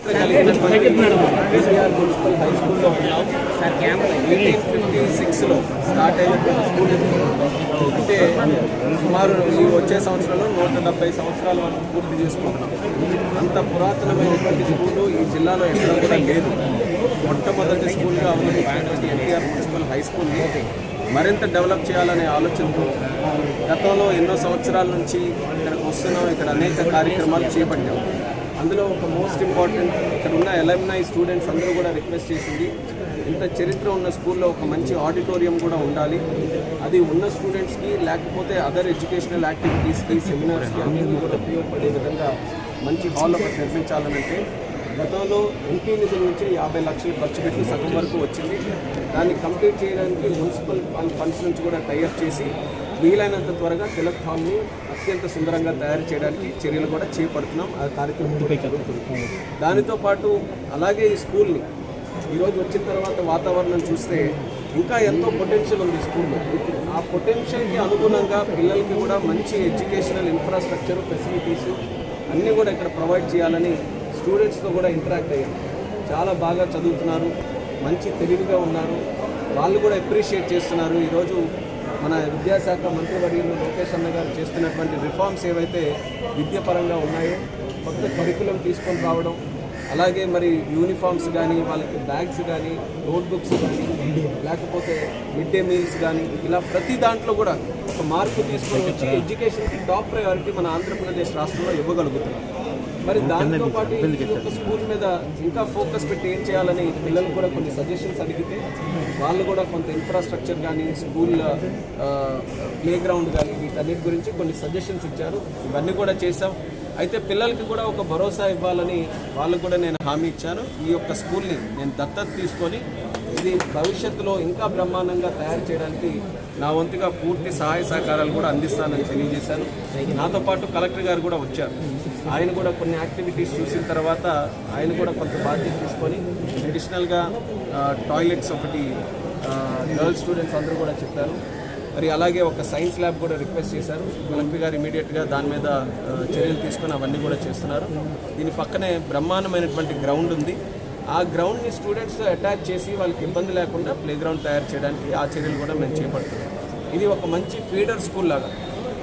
చరిత్ర కలిగినటువంటి KCR municipal high స్కూల్లో ఉన్నాం. 1856లో స్టార్ట్ అయిన స్కూల్ అంటే సుమారు ఈ వచ్చే సంవత్సరంలో 170 సంవత్సరాల వరకు పూర్తి చేసుకుంటున్నాం. అంత పురాతనమైనటువంటి స్కూలు ఈ జిల్లాలో ఎక్కడ కూడా లేదు. మొట్టమొదటి స్కూల్గా అవలంబించినటువంటి ఎన్టీఆర్ మున్సిపల్ హై స్కూల్ని మరింత డెవలప్ చేయాలనే ఆలోచనతో గతంలో ఎన్నో సంవత్సరాల నుంచి ఇక్కడికి వస్తున్నాం. ఇక్కడ అనేక కార్యక్రమాలు చేపట్టాం. అందులో ఒక మోస్ట్ ఇంపార్టెంట్ ఇక్కడ ఉన్న ఎల్ఎంఐ స్టూడెంట్స్ అందరూ కూడా రిక్వెస్ట్ చేసింది, ఇంత చరిత్ర ఉన్న స్కూల్లో ఒక మంచి ఆడిటోరియం కూడా ఉండాలి. అది ఉన్న స్టూడెంట్స్కి లేకపోతే అదర్ ఎడ్యుకేషనల్ యాక్టివిటీస్కి సెమినార్స్కి అన్నింటినీ కూడా ఉపయోగపడే విధంగా మంచి హాల్ ఒకటి నిర్మించాలనంటే గతంలో ఎంపీ నిధుల నుంచి 50 లక్షలు ఖర్చు పెట్టి సగం వరకు వచ్చింది. దాన్ని కంప్లీట్ చేయడానికి మున్సిపల్ ఫండ్స్ నుంచి కూడా టైఅప్ చేసి వీలైనంత త్వరగా తిలక్ హాల్ని అత్యంత సుందరంగా తయారు చేయడానికి చర్యలు కూడా చేపడుతున్నాం. ఆ కార్యక్రమం దానితో పాటు అలాగే ఈ స్కూల్ని ఈరోజు వచ్చిన తర్వాత వాతావరణం చూస్తే ఇంకా ఎంతో పొటెన్షియల్ ఉంది స్కూల్లో. ఆ పొటెన్షియల్కి అనుగుణంగా పిల్లలకి కూడా మంచి ఎడ్యుకేషనల్ ఇన్ఫ్రాస్ట్రక్చర్ ఫెసిలిటీస్ అన్నీ కూడా ఇక్కడ ప్రొవైడ్ చేయాలని స్టూడెంట్స్తో కూడా ఇంటరాక్ట్ అయ్యారు. చాలా బాగా చదువుతున్నారు, మంచి తెలివిగా ఉన్నారు, వాళ్ళు కూడా అప్రిషియేట్ చేస్తున్నారు. ఈరోజు మన విద్యాశాఖ మంత్రివర్యులు లోకేష్ అన్న గారు చేస్తున్నటువంటి రిఫార్మ్స్ ఏవైతే విద్యాపరంగా ఉన్నాయో కొత్త కరికులం తీసుకొని రావడం, అలాగే మరి యూనిఫామ్స్ కానీ వాళ్ళకి బ్యాగ్స్ కానీ నోట్బుక్స్ కానీ లేకపోతే మిడ్ డే మీల్స్ కానీ ఇలా ప్రతి దాంట్లో కూడా ఒక మార్పు తీసుకొని వచ్చి ఎడ్యుకేషన్కి టాప్ ప్రయారిటీ మన ఆంధ్రప్రదేశ్ రాష్ట్రంలో ఇవ్వగలుగుతున్నాం. మరి దాంతో పాటు ఈ యొక్క స్కూల్ మీద ఇంకా ఫోకస్ పెట్టి ఏం చేయాలని పిల్లలు కూడా కొన్ని సజెషన్స్ అడిగితే వాళ్ళు కూడా కొంత ఇన్ఫ్రాస్ట్రక్చర్ కానీ స్కూల్ ప్లే గ్రౌండ్ కానీ వీటన్నిటి గురించి కొన్ని సజెషన్స్ ఇచ్చారు. ఇవన్నీ కూడా చేసాం. అయితే పిల్లలకి కూడా ఒక భరోసా ఇవ్వాలని వాళ్ళకు కూడా నేను హామీ ఇచ్చాను. ఈ యొక్క స్కూల్ని నేను దత్తత తీసుకొని ఇది భవిష్యత్తులో ఇంకా బ్రహ్మాండంగా తయారు చేయడానికి నా వంతుగా పూర్తి సహాయ సహకారాలు కూడా అందిస్తానని తెలియజేశాను. నాతో పాటు కలెక్టర్ గారు కూడా వచ్చారు. ఆయన కూడా కొన్ని యాక్టివిటీస్ చూసిన తర్వాత ఆయన కూడా కొంత బాధ్యత తీసుకొని అడిషనల్గా టాయిలెట్స్ ఒకటి గర్ల్స్ స్టూడెంట్స్ అందరూ కూడా చెప్పారు. మరి అలాగే ఒక సైన్స్ ల్యాబ్ కూడా రిక్వెస్ట్ చేశారు. కలెక్టర్ గారు ఇమీడియట్గా దాని మీద చర్యలు తీసుకొని అవన్నీ కూడా చేస్తున్నారు. దీని పక్కనే బ్రహ్మాండమైనటువంటి గ్రౌండ్ ఉంది. ఆ గ్రౌండ్ని స్టూడెంట్స్తో అటాచ్ చేసి వాళ్ళకి ఇబ్బంది లేకుండా ప్లే గ్రౌండ్ తయారు చేయడానికి ఆ చర్యలు కూడా మేము చేపడుతున్నాం. ఇది ఒక మంచి ఫీడర్ స్కూల్ లాగా.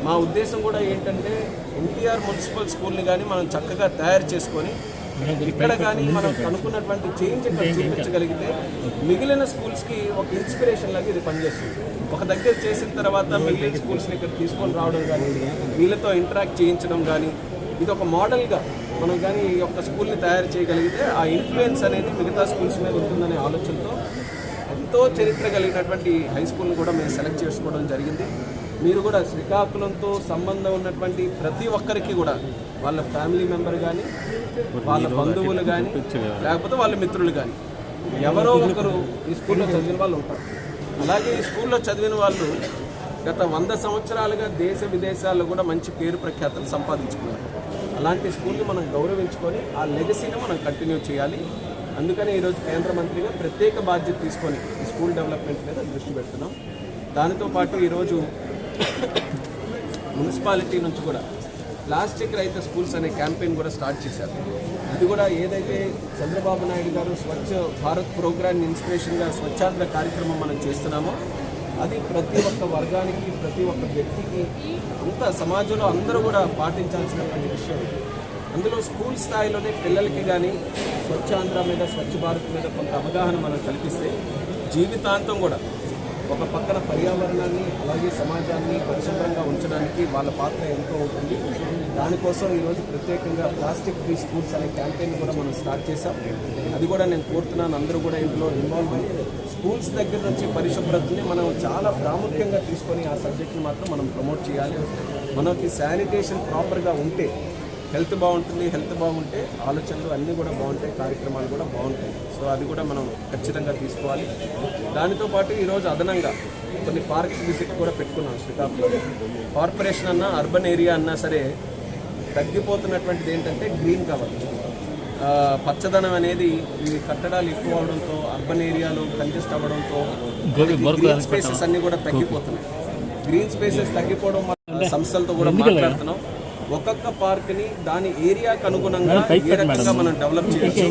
మా ఉద్దేశం కూడా ఏంటంటే ఎన్టీఆర్ మున్సిపల్ స్కూల్ని కానీ మనం చక్కగా తయారు చేసుకొని ఇక్కడ కానీ మనం అనుకున్నటువంటి చేంజ్ ఇక్కడ చూపించగలిగితే మిగిలిన స్కూల్స్కి ఒక ఇన్స్పిరేషన్ లాగా ఇది పనిచేస్తుంది. ఒక దగ్గర చేసిన తర్వాత మిగిలిన స్కూల్స్ని ఇక్కడ తీసుకొని రావడం కానీ వీళ్ళతో ఇంటరాక్ట్ చేయించడం కానీ ఇది ఒక మోడల్గా మనం కానీ ఈ యొక్క స్కూల్ని తయారు చేయగలిగితే ఆ ఇన్ఫ్లుయెన్స్ అనేది మిగతా స్కూల్స్ మీద ఉంటుందనే ఆలోచనతో ఎంతో చరిత్ర కలిగినటువంటి హై స్కూల్ని కూడా మేము సెలెక్ట్ చేసుకోవడం జరిగింది. మీరు కూడా శ్రీకాకుళంతో సంబంధం ఉన్నటువంటి ప్రతి ఒక్కరికి కూడా వాళ్ళ ఫ్యామిలీ మెంబర్ కానీ వాళ్ళ బంధువులు కానీ లేకపోతే వాళ్ళ మిత్రులు కానీ ఎవరో ఒకరు ఈ స్కూల్లో చదివిన వాళ్ళు ఉంటారు. అలాగే ఈ స్కూల్లో చదివిన వాళ్ళు గత 100 సంవత్సరాలుగా దేశ విదేశాల్లో కూడా మంచి పేరు ప్రఖ్యాతలు సంపాదించుకున్నారు. అలాంటి స్కూల్ని మనం గౌరవించుకొని ఆ లెగసీని మనం కంటిన్యూ చేయాలి. అందుకని ఈరోజు కేంద్ర మంత్రిగా ప్రత్యేక బాధ్యత తీసుకొని ఈ స్కూల్ డెవలప్మెంట్ మీద దృష్టి పెడుతున్నాం. దానితో పాటు ఈరోజు మున్సిపాలిటీ నుంచి కూడా ప్లాస్టిక్ రహిత స్కూల్స్ అనే క్యాంపెయిన్ కూడా స్టార్ట్ చేశారు. ఇది కూడా ఏదైతే చంద్రబాబు నాయుడు గారు స్వచ్ఛ భారత్ ప్రోగ్రామ్ ఇన్స్పిరేషన్గా స్వచ్ఛాంధ్ర కార్యక్రమం మనం చేస్తున్నామో అది ప్రతి ఒక్క వర్గానికి ప్రతి ఒక్క వ్యక్తికి అంత సమాజంలో అందరూ కూడా పాటించాల్సినటువంటి విషయం. అందులో స్కూల్ స్థాయిలోనే పిల్లలకి కానీ స్వచ్ఛాంధ్ర మీద స్వచ్ఛ భారత్ మీద కొంత అవగాహన మనం కల్పిస్తే జీవితాంతం కూడా ఒక పక్కన పర్యావరణాన్ని అలాగే సమాజాన్ని పరిశుభ్రంగా ఉంచడానికి వాళ్ళ పాత్ర ఎంతో ఉంటుంది. దానికోసం ఈరోజు ప్రత్యేకంగా ప్లాస్టిక్ ఫ్రీ స్కూల్స్ అనే క్యాంపెయిన్ కూడా మనం స్టార్ట్ చేశాం. అది కూడా నేను కోరుతున్నాను అందరూ కూడా ఇందులో ఇన్వాల్వ్ అయ్యి స్కూల్స్ దగ్గర నుంచి పరిశుభ్రతని మనం చాలా ప్రాముఖ్యంగా తీసుకొని ఆ సబ్జెక్ట్ని మాత్రం మనం ప్రమోట్ చేయాలి. మనకి శానిటేషన్ ప్రాపర్గా ఉంటే హెల్త్ బాగుంటుంది, హెల్త్ బాగుంటే ఆలోచనలు అన్నీ కూడా బాగుంటాయి, కార్యక్రమాలు కూడా బాగుంటాయి. సో అది కూడా మనం ఖచ్చితంగా తీసుకోవాలి. దానితో పాటు ఈరోజు అదనంగా కొన్ని పార్క్స్ విజిట్ కూడా పెట్టుకున్నాం. శ్రీకాకుళంలో కార్పొరేషన్ అన్నా అర్బన్ ఏరియా అన్నా సరే తగ్గిపోతున్నటువంటిది ఏంటంటే గ్రీన్ కవర్, పచ్చదనం అనేది ఈ కట్టడాలు ఎక్కువ అవడంతో అర్బన్ ఏరియాలో కంజెస్ట్ అవ్వడంతో గ్రీన్ స్పేసెస్ అన్నీ కూడా తగ్గిపోతున్నాయి. గ్రీన్ స్పేసెస్ తగ్గిపోవడం సంస్థలతో కూడా మాట్లాడుతున్నాం. ఒక్కొక్క పార్క్ని దాని ఏరియాకు అనుగుణంగా ఏ రకంగా మనం డెవలప్ చేయొచ్చు,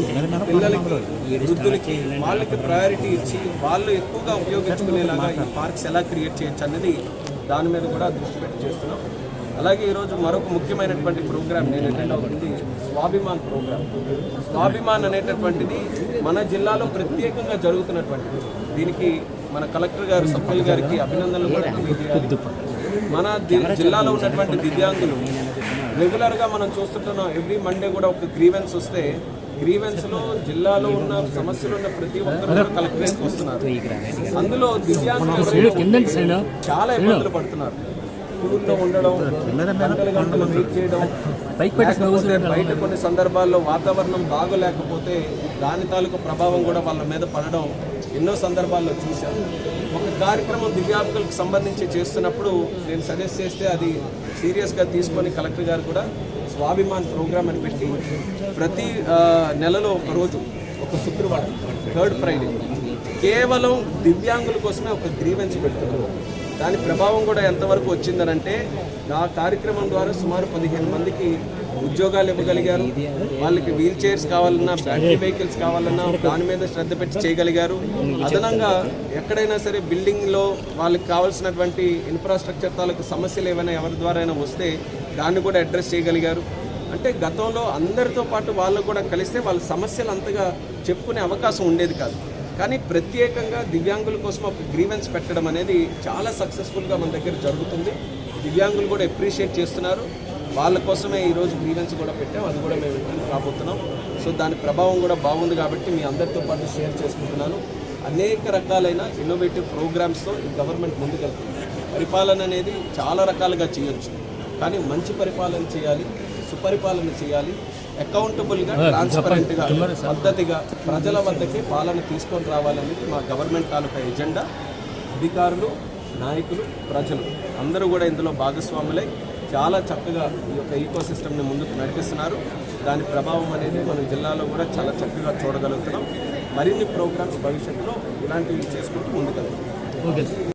పిల్లలకి వృద్ధులకి వాళ్ళకి ప్రయారిటీ ఇచ్చి వాళ్ళు ఎక్కువగా ఉపయోగించుకునేలాగా ఈ పార్క్స్ ఎలా క్రియేట్ చేయొచ్చు అనేది దాని మీద కూడా దృష్టి పెట్టి చేస్తున్నాం. అలాగే ఈరోజు మరొక ముఖ్యమైనటువంటి ప్రోగ్రామ్ నేను అటెండ్ అవుతుంది స్వాభిమాన్ ప్రోగ్రామ్. స్వాభిమాన్ అనేటటువంటిది మన జిల్లాలో ప్రత్యేకంగా జరుగుతున్నటువంటిది. దీనికి మన కలెక్టర్ గారు సఫల్ గారికి అభినందనలు కూడా తెలియజేయాలి. మన జిల్లాలో ఉన్నటువంటి దివ్యాంగులు రెగ్యులర్గా మనం చూస్తుంటున్నాం, ఎవ్రీ మండే కూడా ఒక గ్రీవెన్స్ వస్తే గ్రీవెన్స్లో జిల్లాలో ఉన్న సమస్యలు ఉన్న ప్రతి ఒక్కరు కలెక్టరేట్కి వస్తున్నారు. అందులో దివ్యాంగులు చాలా ఇబ్బందులు పడుతున్నారు. స్కూల్లో ఉండడం, గంటలు వెయిట్ చేయడం, లేకపోతే బయట కొన్ని సందర్భాల్లో వాతావరణం బాగోలేకపోతే దాని తాలూకు ప్రభావం కూడా వాళ్ళ మీద పడడం ఎన్నో సందర్భాల్లో చూశాను. ఒక కార్యక్రమం దివ్యాంగులకు సంబంధించి చేస్తున్నప్పుడు నేను సజెస్ట్ చేస్తే అది సీరియస్గా తీసుకొని కలెక్టర్ గారు కూడా స్వాభిమాన్ ప్రోగ్రామ్ అని పెట్టి ప్రతి నెలలో ఒక రోజు, ఒక శుక్రవారం, థర్డ్ ఫ్రైడే కేవలం దివ్యాంగుల కోసమే ఒక గ్రీవెన్స్ పెడుతున్నారు. దాని ప్రభావం కూడా ఎంతవరకు వచ్చిందనంటే ఆ కార్యక్రమం ద్వారా సుమారు 15 మందికి ఉద్యోగాలు ఇవ్వగలిగారు. వాళ్ళకి వీల్ చైర్స్ కావాలన్నా, బ్యాటరీ వెహికల్స్ కావాలన్నా దాని మీద శ్రద్ధ పెట్టి చేయగలిగారు. అదనంగా ఎక్కడైనా సరే బిల్డింగ్లో వాళ్ళకి కావాల్సినటువంటి ఇన్ఫ్రాస్ట్రక్చర్ తాలూకు సమస్యలు ఏమైనా ఎవరి ద్వారా అయినా వస్తే దాన్ని కూడా అడ్రస్ చేయగలిగారు. అంటే గతంలో అందరితో పాటు వాళ్ళు కూడా కలిస్తే వాళ్ళ సమస్యలు అంతగా చెప్పుకునే అవకాశం ఉండేది కాదు. కానీ ప్రత్యేకంగా దివ్యాంగుల కోసం ఒక గ్రీవెన్స్ పెట్టడం అనేది చాలా సక్సెస్ఫుల్గా మన దగ్గర జరుగుతుంది. దివ్యాంగులు కూడా అప్రిషియేట్ చేస్తున్నారు. వాళ్ళ కోసమే ఈరోజు గ్రీవెన్స్ కూడా పెట్టాం, అది కూడా మేము ఇంటికి రాబోతున్నాం. సో దాని ప్రభావం కూడా బాగుంది కాబట్టి మీ అందరితో పాటు షేర్ చేసుకుంటున్నాను. అనేక రకాలైన ఇన్నోవేటివ్ ప్రోగ్రామ్స్తో ఈ గవర్నమెంట్ ముందుకెళ్తుంది. పరిపాలన అనేది చాలా రకాలుగా చేయొచ్చు, కానీ మంచి పరిపాలన చేయాలి, సుపరిపాలన చేయాలి, అకౌంటబుల్గా, ట్రాన్స్పరెంట్గా, పద్ధతిగా ప్రజల వద్దకే పాలన తీసుకొని రావాలనేది మా గవర్నమెంట్ తాలూకా ఎజెండా. అధికారులు, నాయకులు, ప్రజలు అందరూ కూడా ఇందులో భాగస్వాములై చాలా చక్కగా ఈ యొక్క ఈకో సిస్టమ్ని ముందుకు నడిపిస్తున్నారు. దాని ప్రభావం అనేది మన జిల్లాలో కూడా చాలా చక్కగా చూడగలుగుతున్నాం. మరిన్ని ప్రోగ్రామ్స్ భవిష్యత్తులో ఇలాంటివి చేసుకుంటూ ముందుకెళ్తాం.